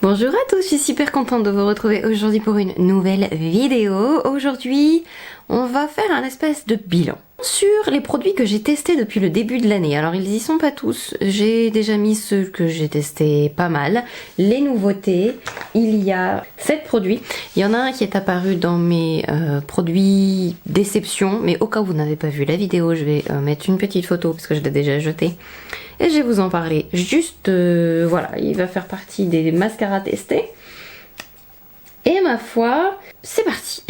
Bonjour à tous, je suis super contente de vous retrouver aujourd'hui pour une nouvelle vidéo. Aujourd'hui, on va faire un espèce de bilan sur les produits que j'ai testés depuis le début de l'année. Alors ils y sont pas tous, j'ai déjà mis ceux que j'ai testés pas mal. Les nouveautés, il y a 7 produits. Il y en a un qui est apparu dans mes produits déception, mais au cas où vous n'avez pas vu la vidéo, je vais mettre une petite photo parce que je l'ai déjà jeté. Et je vais vous en parler juste, voilà, il va faire partie des mascaras testés. Et ma foi, c'est parti.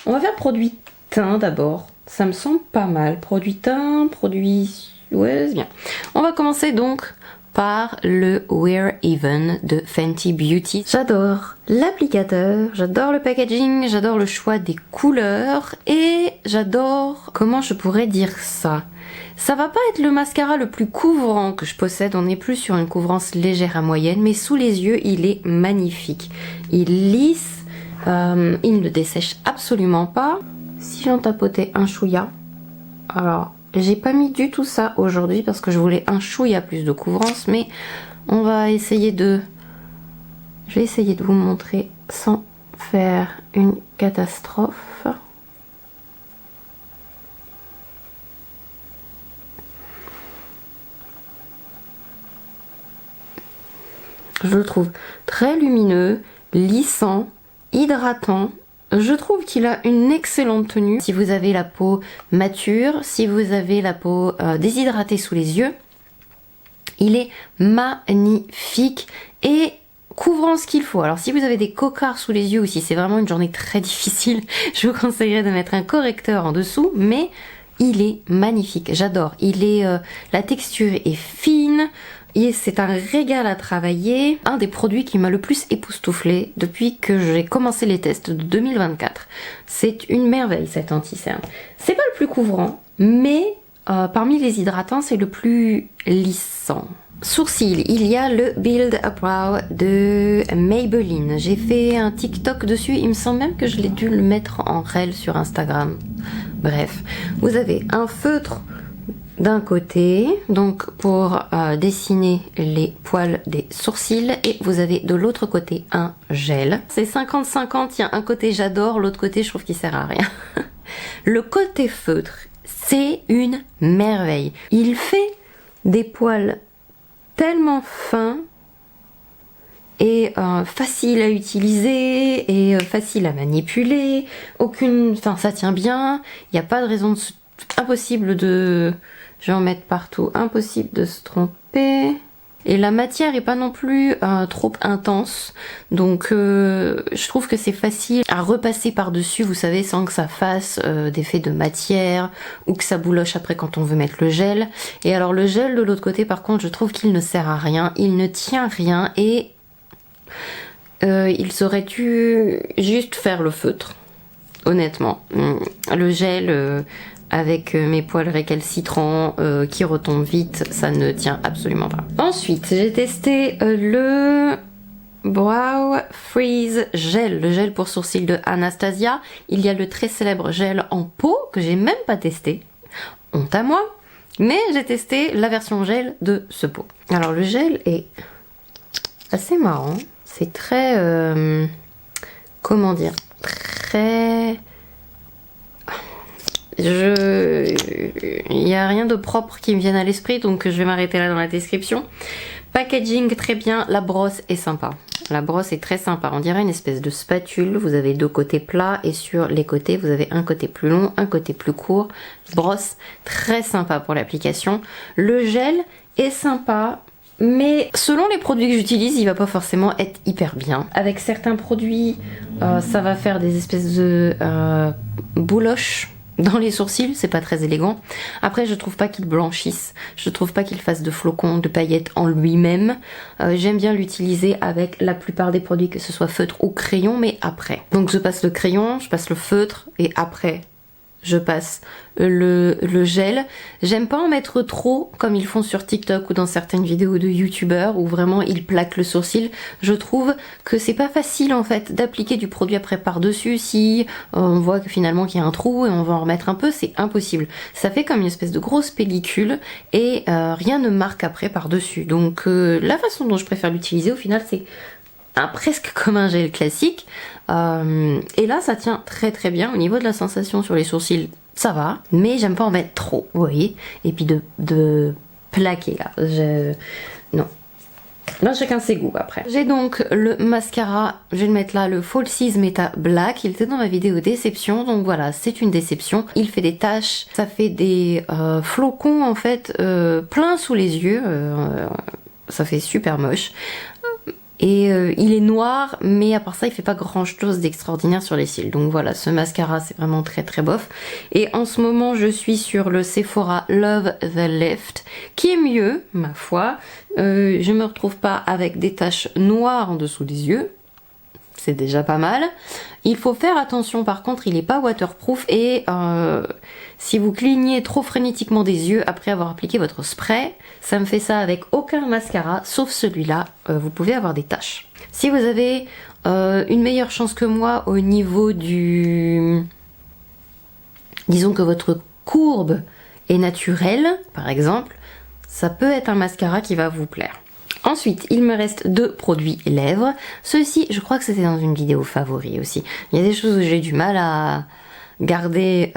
On va faire produit teint d'abord. Ça me semble pas mal. Produit teint, produit... ouais, c'est bien. On va commencer donc par le Wear Even de Fenty Beauty. J'adore l'applicateur, j'adore le packaging, j'adore le choix des couleurs et j'adore... comment je pourrais dire ça? Ça va pas être le mascara le plus couvrant que je possède, on est plus sur une couvrance légère à moyenne, mais sous les yeux il est magnifique. Il lisse, il ne dessèche absolument pas. Si j'en tapotais un chouïa, alors j'ai pas mis du tout ça aujourd'hui parce que je voulais un chouïa plus de couvrance, mais on va essayer de... je vais essayer de vous montrer sans faire une catastrophe. Je le trouve très lumineux, lissant, hydratant. Je trouve qu'il a une excellente tenue. Si vous avez la peau mature, si vous avez la peau déshydratée sous les yeux, il est magnifique et couvrant ce qu'il faut. Alors si vous avez des cocards sous les yeux ou si c'est vraiment une journée très difficile, je vous conseillerais de mettre un correcteur en dessous, mais il est magnifique, j'adore. Il est, la texture est fine. Et c'est un régal à travailler, un des produits qui m'a le plus époustouflé depuis que j'ai commencé les tests de 2024. C'est une merveille cet anti-cerne. C'est pas le plus couvrant, mais parmi les hydratants, c'est le plus lissant. Sourcils, il y a le Build a Brow de Maybelline. J'ai fait un TikTok dessus, il me semble même que je l'ai dû le mettre en réel sur Instagram. Bref, vous avez un feutre d'un côté, donc pour dessiner les poils des sourcils, et vous avez de l'autre côté un gel. C'est 50-50, il y a un côté j'adore, l'autre côté je trouve qu'il sert à rien. Le côté feutre, c'est une merveille. Il fait des poils tellement fins et facile à utiliser et facile à manipuler. Enfin ça tient bien, il n'y a pas de raison impossible de... je vais en mettre partout, impossible de se tromper. Et la matière est pas non plus trop intense, donc je trouve que c'est facile à repasser par dessus, vous savez, sans que ça fasse d'effet de matière ou que ça bouloche après quand on veut mettre le gel. Et alors le gel de l'autre côté par contre, je trouve qu'il ne sert à rien, il ne tient rien et il serait dû juste faire le feutre, honnêtement. Le gel... avec mes poils récalcitrants qui retombent vite, ça ne tient absolument pas. Ensuite, j'ai testé le Brow Freeze Gel, le gel pour sourcils de Anastasia. Il y a le très célèbre gel en peau que j'ai même pas testé, honte à moi, mais j'ai testé la version gel de ce pot. Alors le gel est assez marrant, c'est très... comment dire, très... il n'y a rien de propre qui me vienne à l'esprit, donc je vais m'arrêter là dans la description. Packaging très bien, la brosse est sympa. La brosse est très sympa, on dirait une espèce de spatule. Vous avez deux côtés plats et sur les côtés vous avez un côté plus long, un côté plus court. Brosse très sympa pour l'application. Le gel est sympa, mais selon les produits que j'utilise, il va pas forcément être hyper bien. Avec certains produits, ça va faire des espèces de bouloches dans les sourcils, c'est pas très élégant. Après, je trouve pas qu'il blanchisse, je trouve pas qu'il fasse de flocons, de paillettes en lui-même. J'aime bien l'utiliser avec la plupart des produits, que ce soit feutre ou crayon, mais après. Donc je passe le crayon, je passe le feutre et après je passe le gel. J'aime pas en mettre trop comme ils font sur TikTok ou dans certaines vidéos de youtubeurs où vraiment ils plaquent le sourcil. Je trouve que c'est pas facile en fait d'appliquer du produit après par-dessus si on voit que finalement qu'il y a un trou et on va en remettre un peu, c'est impossible. Ça fait comme une espèce de grosse pellicule et rien ne marque après par-dessus. Donc la façon dont je préfère l'utiliser au final c'est presque comme un gel classique. Et là ça tient très très bien au niveau de la sensation sur les sourcils, ça va, mais j'aime pas en mettre trop, vous voyez, et puis de plaquer là, non. Là chacun ses goûts après. J'ai donc le mascara, je vais le mettre là, le Falsies Meta Black, il était dans ma vidéo déception, donc voilà, c'est une déception. Il fait des taches, ça fait des flocons en fait, plein sous les yeux, ça fait super moche. Et il est noir, mais à part ça, il fait pas grand chose d'extraordinaire sur les cils. Donc voilà, ce mascara, c'est vraiment très très bof. Et en ce moment, je suis sur le Sephora Love the Lift, qui est mieux, ma foi. Je me retrouve pas avec des taches noires en dessous des yeux. C'est déjà pas mal. Il faut faire attention, par contre, il est pas waterproof et si vous clignez trop frénétiquement des yeux après avoir appliqué votre spray, ça me fait ça avec aucun mascara, sauf celui-là, vous pouvez avoir des taches. Si vous avez une meilleure chance que moi au niveau du... Disons que votre courbe est naturelle, par exemple, ça peut être un mascara qui va vous plaire. Ensuite, il me reste 2 produits lèvres. Ceux-ci, je crois que c'était dans une vidéo favori aussi. Il y a des choses où j'ai du mal à garder...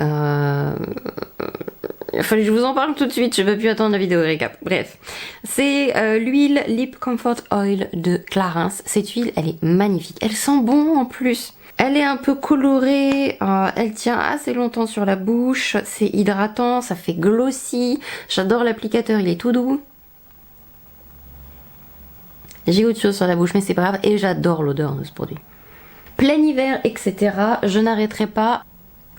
Il fallait que je vous en parle tout de suite, je ne peux plus attendre la vidéo récap. Bref, c'est l'huile Lip Comfort Oil de Clarins. Cette huile, elle est magnifique. Elle sent bon en plus. Elle est un peu colorée, elle tient assez longtemps sur la bouche. C'est hydratant, ça fait glossy. J'adore l'applicateur, il est tout doux. J'ai autre chose sur la bouche mais c'est pas grave et j'adore l'odeur de ce produit. Plein hiver, etc. Je n'arrêterai pas,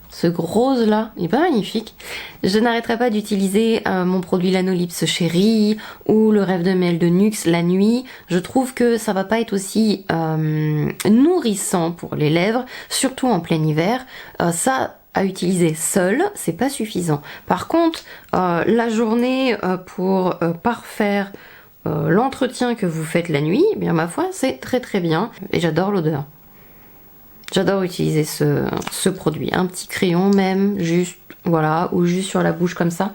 ce rose là, il est pas magnifique. Je n'arrêterai pas d'utiliser mon produit Lanolips Chérie ou le Rêve de miel de Nuxe la nuit. Je trouve que ça va pas être aussi nourrissant pour les lèvres, surtout en plein hiver. Ça à utiliser seul, c'est pas suffisant. Par contre, la journée pour parfaire l'entretien que vous faites la nuit, eh bien ma foi, c'est très très bien. Et j'adore l'odeur. J'adore utiliser ce produit. Un petit crayon même, juste, voilà, ou juste sur la bouche comme ça.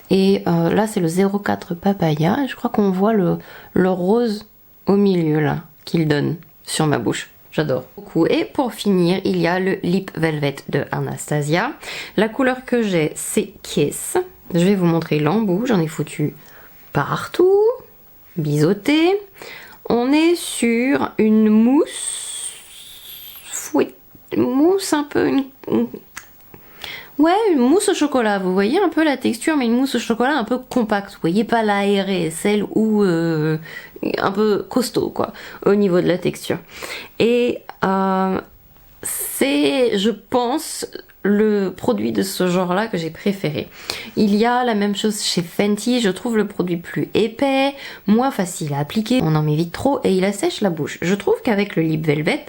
Et là, c'est le 04 Papaya. Et je crois qu'on voit le rose au milieu, là, qu'il donne sur ma bouche. J'adore beaucoup. Et pour finir, il y a le Lip Velvet de Anastasia. La couleur que j'ai, c'est Kiss. Je vais vous montrer l'embout. J'en ai foutu partout. Biseauté. On est sur une mousse fouettée, mousse un peu ouais, une mousse au chocolat. Vous voyez un peu la texture, mais une mousse au chocolat un peu compacte. Vous voyez pas l'aérée, celle où un peu costaud quoi au niveau de la texture. Et c'est, je pense, le produit de ce genre là que j'ai préféré. Il y a la même chose chez Fenty, je trouve le produit plus épais, moins facile à appliquer, on en met vite trop et il assèche la bouche. Je trouve qu'avec le Lip Velvet,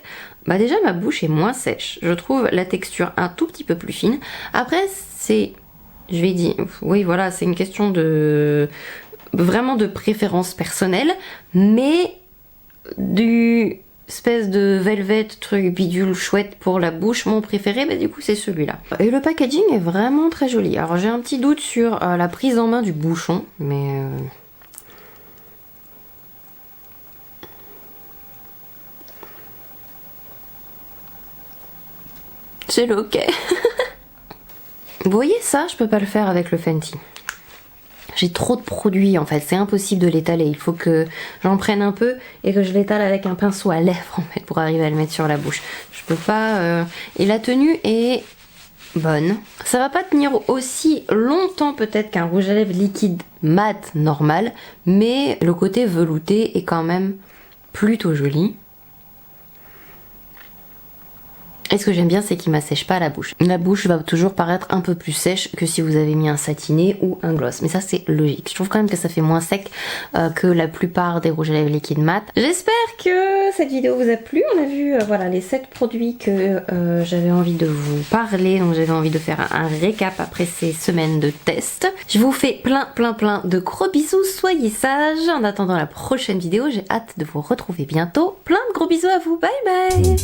bah déjà ma bouche est moins sèche. Je trouve la texture un tout petit peu plus fine. Après c'est, je vais dire, oui voilà, c'est une question de vraiment de préférence personnelle, mais du espèce de velvet truc bidule chouette pour la bouche, mon préféré, bah du coup c'est celui-là. Et le packaging est vraiment très joli. Alors j'ai un petit doute sur la prise en main du bouchon, mais c'est le ok. Vous voyez ça, je peux pas le faire avec le Fenty. J'ai trop de produits en fait, c'est impossible de l'étaler. Il faut que j'en prenne un peu et que je l'étale avec un pinceau à lèvres en fait pour arriver à le mettre sur la bouche. Je peux pas. Et la tenue est bonne. Ça va pas tenir aussi longtemps peut-être qu'un rouge à lèvres liquide mat normal, mais le côté velouté est quand même plutôt joli. Et ce que j'aime bien, c'est qu'il m'assèche pas la bouche. La bouche va toujours paraître un peu plus sèche que si vous avez mis un satiné ou un gloss. Mais ça, c'est logique. Je trouve quand même que ça fait moins sec que la plupart des rouges à lèvres liquides mat. J'espère que cette vidéo vous a plu. On a vu voilà, les 7 produits que j'avais envie de vous parler. Donc j'avais envie de faire un récap après ces semaines de tests. Je vous fais plein de gros bisous. Soyez sages. En attendant la prochaine vidéo, j'ai hâte de vous retrouver bientôt. Plein de gros bisous à vous. Bye bye.